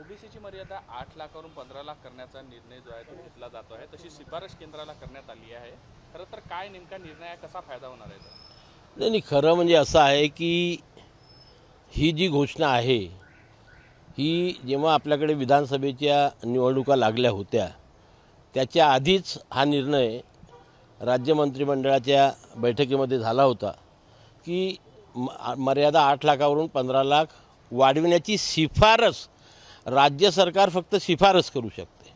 ओबीसीची मर्यादा 8 लाखावरून 15 लाख करण्याचा निर्णय जो आहे तो घेतला जातो आहे, तशी शिफारस केंद्राला करण्यात आली आहे। खरं तर काय नेमका निर्णय आहे, कसा फायदा होणार आहे? नाही, खरं म्हणजे असं आहे की ही जी घोषणा आहे ही जेव्हा आपल्याकडे विधानसभेच्या निवडणुका लागल्या होत्या त्याच्या आधीच हा निर्णय राज्य मंत्रिमंडळाच्या बैठकीमध्ये झाला होता की मर्यादा 8 लाखावरून 15 लाख वाढविण्याची शिफारस राज्य सरकार फक्त शिफारस करू शकते।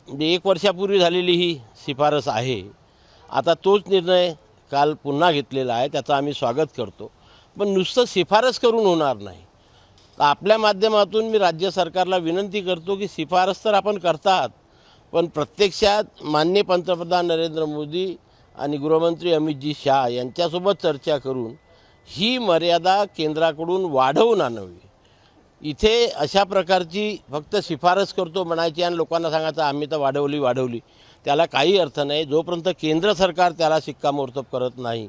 म्हणजे 1 वर्षापूर्वी झालेली ही शिफारस आहे। आता तोच निर्णय काल पुन्हा घेतलेला आहे, त्याचं आम्ही स्वागत करतो। पण नुसतं शिफारस करून होणार नाही। तर आपल्या माध्यमातून मी राज्य सरकारला विनंती करतो की शिफारस तर आपण करतात, पण प्रत्यक्षात माननीय पंतप्रधान नरेंद्र मोदी आणि गृहमंत्री अमितजी शाह यांच्यासोबत चर्चा करून ही मर्यादा केंद्राकडून वाढवून आणावी। इथे अशा प्रकारची फक्त शिफारस करतो म्हणायची आणि लोकांना सांगायचं आम्ही तर वाढवली, त्याला काही अर्थ नाही। जोपर्यंत केंद्र सरकार त्याला शिक्कामोर्तब करत नाही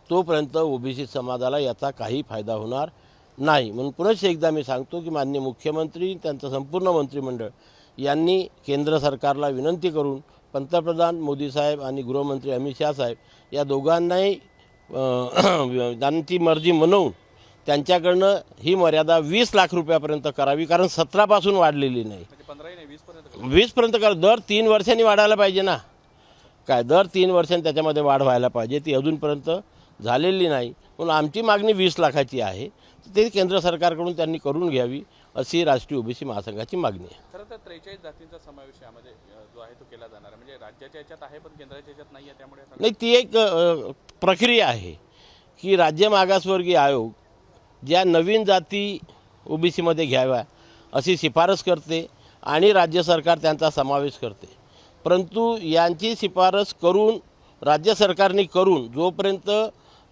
तोपर्यंत ओबीसी समाजाला याचा काही फायदा होणार नाही। म्हणून पुन्हा एकदा मी सांगतो की माननीय मुख्यमंत्री त्यांचं संपूर्ण मंत्रिमंडळ यांनी केंद्र सरकारला विनंती करून पंतप्रधान मोदी साहेब आणि गृहमंत्री अमित शाह साहेब या दोघांनाही त्यांची मर्जी म्हणून त्यांच्याकडनं ही मर्यादा 20 लाख रुपयापर्यंत करावी, कारण 17 पासून वाढलेली नाही। 20 पर्यंत कर, दर 3 वर्षांनी वाढायला पाहिजे ना। काय दर 3 वर्षांनी त्याच्यामध्ये वाढ व्हायला पाहिजे, ती अजूनपर्यंत झालेली नाही। म्हणून आमची मागणी 20 लाखाची आहे, ते केंद्र सरकारकडून त्यांनी करून घ्यावी अशी राष्ट्रीय ओबीसी महासंघाची मागणी आहे। खरं तर 43 जातींचा समावेश यामध्ये जो आहे तो केला जाणार आहे, म्हणजे राज्याच्या याच्यात आहे पण केंद्राच्या याच्यात नाही आहे, त्यामुळे नाही, ती एक प्रक्रिया आहे की राज्य मागासवर्गीय आयोग ज्या नवीन जाती ओबीसीमध्ये घ्याव्या अशी शिफारस करते आणि राज्य सरकार त्यांचा समावेश करते। परंतु यांची शिफारस करून राज्य सरकारने करून जोपर्यंत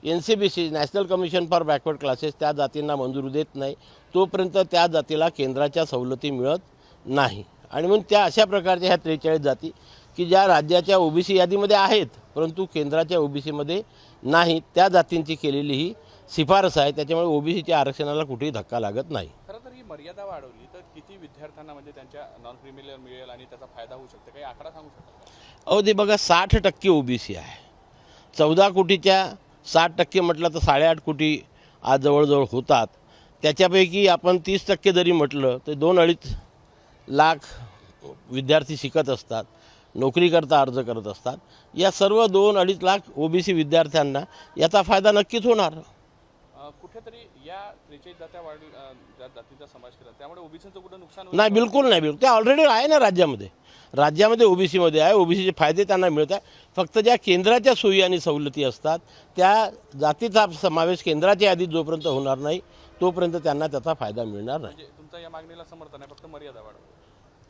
NCBC national commission for backward classes त्या जातींना मंजुरी देत नाही तोपर्यंत त्या जातीला केंद्राच्या सवलती मिळत नाही। आणि म्हणून त्या अशा प्रकारच्या ह्या 43 जाती की ज्या राज्याच्या ओबीसी यादीमध्ये आहेत परंतु केंद्राच्या ओबीसीमध्ये नाही, त्या जातींची केलेली ही शिफारस आहे। त्याच्यामुळे ओबीसीच्या आरक्षणाला कुठेही धक्का लागत नाही। खरं तर ही मर्यादा वाढवली तर किती विद्यार्थ्यांना म्हणजे त्यांच्या नॉन क्रिमिनल मिळेल आणि त्याचा फायदा होऊ शकतो, काही आकडा सांगू शकता? अहो, ते बघा 60% ओबीसी आहे। 14 कोटीच्या 60% म्हटलं तर 8.5 कोटी आज जवळजवळ होतात। त्याच्यापैकी आपण 30% जरी म्हटलं तर 2-2.5 लाख विद्यार्थी शिकत असतात, नोकरीकरता अर्ज करत असतात। या सर्व 2-2.5 लाख ओबीसी विद्यार्थ्यांना याचा फायदा नक्कीच होणार। कुठेतरी या 43 ज्या जातीचा समावेश केला त्यामुळे ओबीसीचं कुठं नुकसान नाही, बिलकुल नाही। ते ऑलरेडी आहे ना राज्यामध्ये ओबीसीमध्ये आहे, ओबीसीचे फायदे त्यांना मिळत आहे। फक्त ज्या केंद्राच्या सोयी आणि सवलती असतात त्या जातीचा समावेश केंद्राच्या यादीत जोपर्यंत होणार नाही तोपर्यंत त्यांना त्याचा फायदा मिळणार नाही। तुमचं या मागणीला समर्थन आहे, फक्त मर्यादा वाढवा?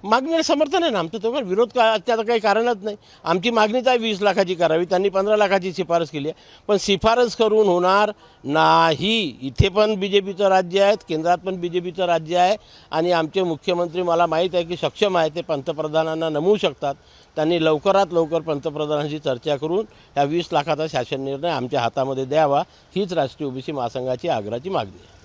मागणीला समर्थन आहे ना आमचं, तो विरोध त्याचं काही कारणच नाही। आमची मागणीच आहे 20 लाखाची करावी, त्यांनी 15 लाखाची शिफारस केली आहे। पण शिफारस करून होणार नाही। इथे पण BJPचं राज्य आहे, केंद्रात पण BJPचं राज्य आहे आणि आमचे मुख्यमंत्री मला माहीत आहे की सक्षम आहे, ते पंतप्रधानांना नमवू शकतात। त्यांनी लवकरात लवकर पंतप्रधानांशी चर्चा करून ह्या 20 लाखाचा शासन निर्णय आमच्या हातामध्ये द्यावा हीच राष्ट्रीय ओबीसी महासंघाची आग्रहाची मागणी आहे।